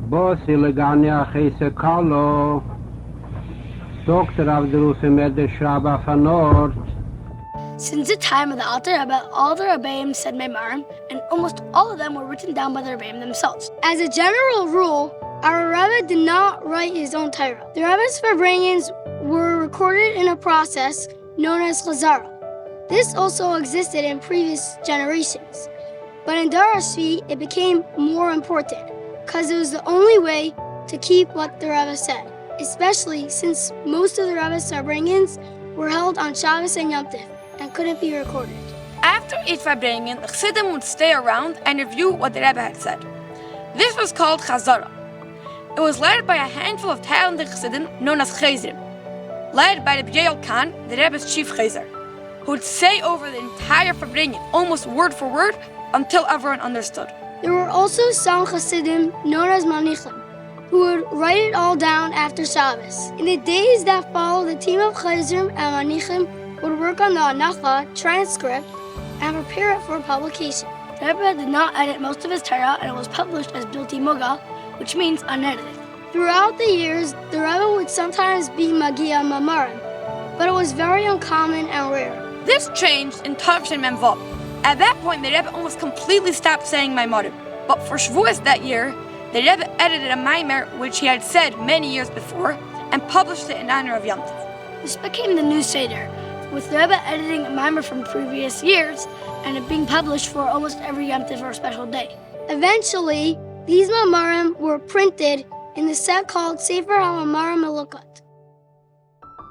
Bossi legania chese kalo. Dr. Avdrusim Erde Shraba Fanort. Since the time of the Alter Rebbe, all the Rebbeim said Maamorim, and almost all of them were written down by the Rebbeim themselves. As a general rule, our Rebbe did not write his own Torah. The Rebbe's vibrations were recorded in a process known as Chazara. This also existed in previous generations. But in Darashvi, it became more important, because it was the only way to keep what the Rebbe said, especially since most of the Rebbe's vibrations were held on Shabbos and Yom Tov, and couldn't be recorded. After each Farbrengen, the Chassidim would stay around and review what the Rebbe had said. This was called Chazara. It was led by a handful of talented Chassidim known as Chazrim, led by the B'Yael Khan, the Rebbe's chief Chazer, who would say over the entire Farbrengen, almost word for word, until everyone understood. There were also some Chassidim known as Manichim, who would write it all down after Shabbos. In the days that followed, the team of Chazrim and Manichim would work on the Anacha transcript and prepare it for publication. The Rebbe did not edit most of his Torah, and it was published as Bilti Muga, which means unedited. Throughout the years, the Rebbe would sometimes be Magia Maamorim, but it was very uncommon and rare. This changed in Tavshin Mem Vav. At that point, the Rebbe almost completely stopped saying Maamorim. But for Shavuos that year, the Rebbe edited a Maimer which he had said many years before and published it in honor of Yom Tov. This became the new Seder, with the Rebbe editing a Maimer from previous years and it being published for almost every Yom Tov or special day. Eventually, these Maamorim were printed in the set called Sefer HaMaamorim Melukat.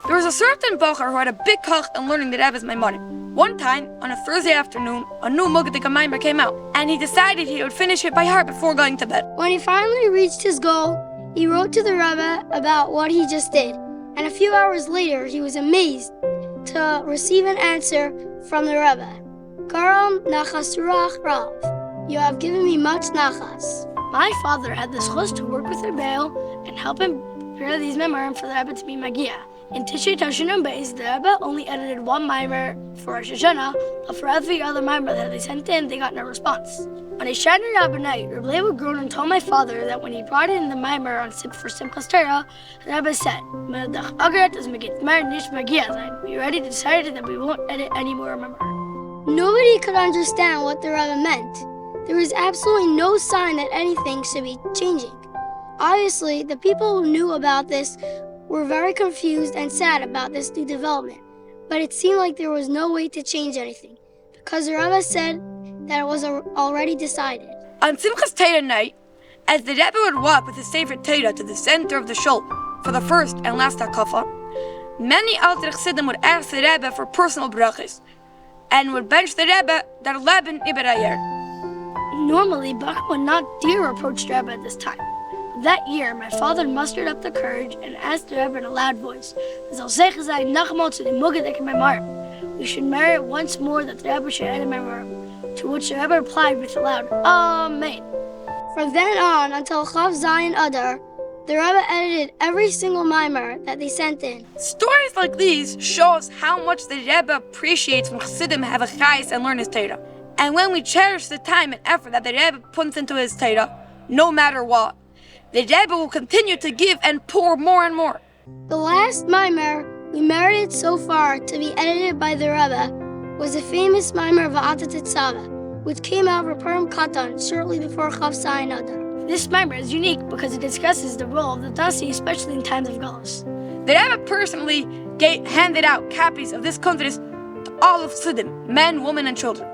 There was a certain Bocher who had a big koch in learning the Rebbe's Maamorim. One time, on a Thursday afternoon, a new Momentous Maimer came out, and he decided he would finish it by heart before going to bed. When he finally reached his goal, he wrote to the Rebbe about what he just did, and a few hours later, he was amazed to receive an answer from the Rebbe. Karam nachas ruach rav. You have given me much nachas. My father had the chus to work with Rebbe and help him prepare these Maamorim for the Rebbe to be Magia. In Tishrei Tavshin Beis, the Rebbe only edited one Maimer for Rosh Hashanah, but for every other Maimer that they sent in, they got no response. On a Shabbos night, Rebbe would groan and told my father that when he brought in the Maimer for Simchas Torah, the Rebbe said, we already decided that we won't edit any more Maimer. Nobody could understand what the Rebbe meant. There was absolutely no sign that anything should be changing. Obviously, the people who knew about this were very confused and sad about this new development, but it seemed like there was no way to change anything, because the Rebbe said that it was already decided. On Simchas Torah night, as the Rebbe would walk with his favorite Torah to the center of the shul for the first and last hakafa, many Alter Chassidim would ask the Rebbe for personal brachas, and would bench the Rebbe der Leben über Ayer. Normally, Bach would not dare approach the Rebbe at this time. That year, my father mustered up the courage and asked the Rebbe in a loud voice, we should merit once more that the Rebbe should edit Maamorim, to which the Rebbe replied with a loud Amen. From then on until Chav Zayin Adar, the Rebbe edited every single Maimer that they sent in. Stories like these show us how much the Rebbe appreciates when Chassidim have a chayes and learn his Torah. And when we cherish the time and effort that the Rebbe puts into his Torah, no matter what, the Rebbe will continue to give and pour more and more. The last Maimer we merited so far to be edited by the Rebbe was the famous Maimer Va'ata Tetzaveh, which came out for Purim Katan shortly before Chav Zayin Adar. This Maimer is unique because it discusses the role of the Dasi, especially in times of Galus. The Rebbe personally handed out copies of this Kuntres to all of Chassidim, men, women, and children,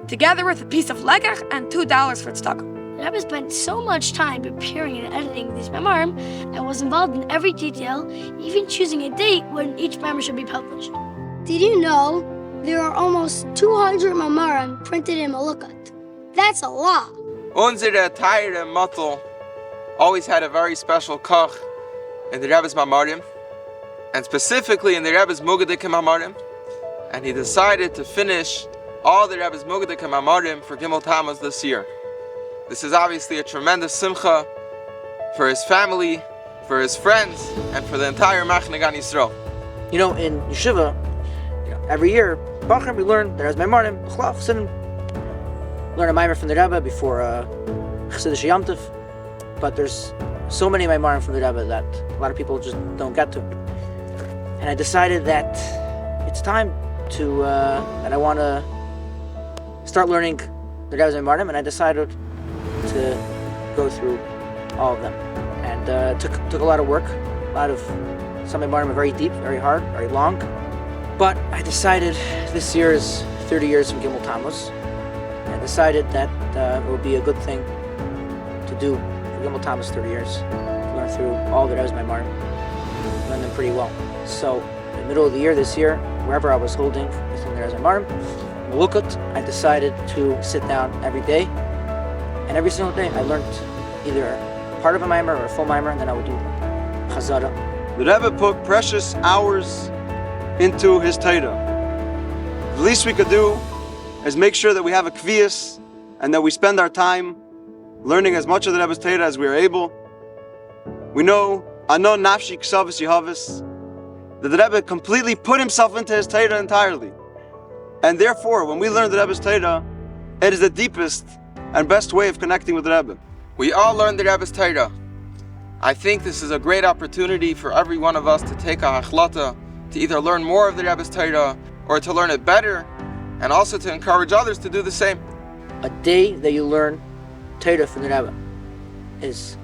together with a piece of legach and $2 for tzedakah. The Rebbe spent so much time preparing and editing these Maamorim and was involved in every detail, even choosing a date when each Maamer should be published. Did you know there are almost 200 Maamorim printed in Melukat? That's a lot. Unsere Teire Mottel always had a very special koch in the Rebbe's Maamorim, and specifically in the Rebbe's Mugadik Maamorim, and he decided to finish all the Rebbe's Mugadik Maamorim for Gimmel Tammuz this year. This is obviously a tremendous simcha for his family, for his friends, and for the entire Camp Gan Israel. You know, in yeshiva, every year, Bachar, we learn there's Maamorim, Chassidim learn a Maimer from the Rebbe before Chassidish Yom Tov. but there's so many Maamorim from the Rebbe that a lot of people just don't get to. And I decided that it's time to, that I want to start learning the Rebbe's Maamorim, and I decided to go through all of them. And took a lot of work. Some Maamorim are very deep, very hard, very long. But I decided this year is 30 years from Gimmel Tammuz. I decided that it would be a good thing to do for Gimmel Tammuz 30 years. To learn through all the Rebbe's Maamorim. Learn them pretty well. So, in the middle of the year, this year, wherever I was holding within the Rebbe's Maamorim Melukat, I decided to sit down every day. And every single day, I learned either part of a Maamer or a full Maamer, and then I would do Chazara. The Rebbe put precious hours into his Torah. The least we could do is make sure that we have a kviyas and that we spend our time learning as much of the Rebbe's Torah as we are able. We know, Ano Nafshi Ksavis Yehavis, that the Rebbe completely put himself into his Torah entirely. And therefore, when we learn the Rebbe's Torah, it is the deepest and best way of connecting with the Rebbe. We all learn the Rebbe's Torah. I think this is a great opportunity for every one of us to take a hachlata, to either learn more of the Rebbe's Torah or to learn it better, and also to encourage others to do the same. A day that you learn Torah from the Rebbe is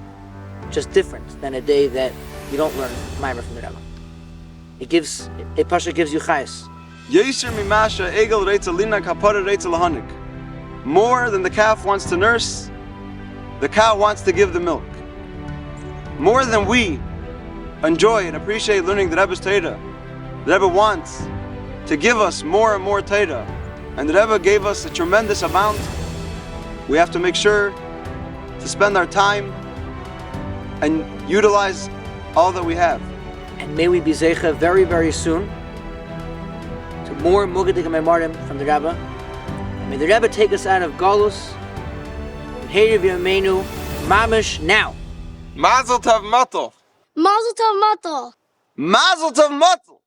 just different than a day that you don't learn Maamer from the Rebbe. It Pasha gives you chayes. Yeiser mimasha egel reitzel lina kapara reitzel lahanik. More than the calf wants to nurse, the cow wants to give the milk. More than we enjoy and appreciate learning the Rebbe's Torah, the Rebbe wants to give us more and more Torah. And the Rebbe gave us a tremendous amount. We have to make sure to spend our time and utilize all that we have. And may we be zeicha very, very soon to more Mugadik Maamorim from the Rebbe. May the Rebbe take us out of Galus, Heirev Yameinu, Mamish now. Mazel Tov Mottel. Mazel tov, Mottel. Mazel Tov Mottel!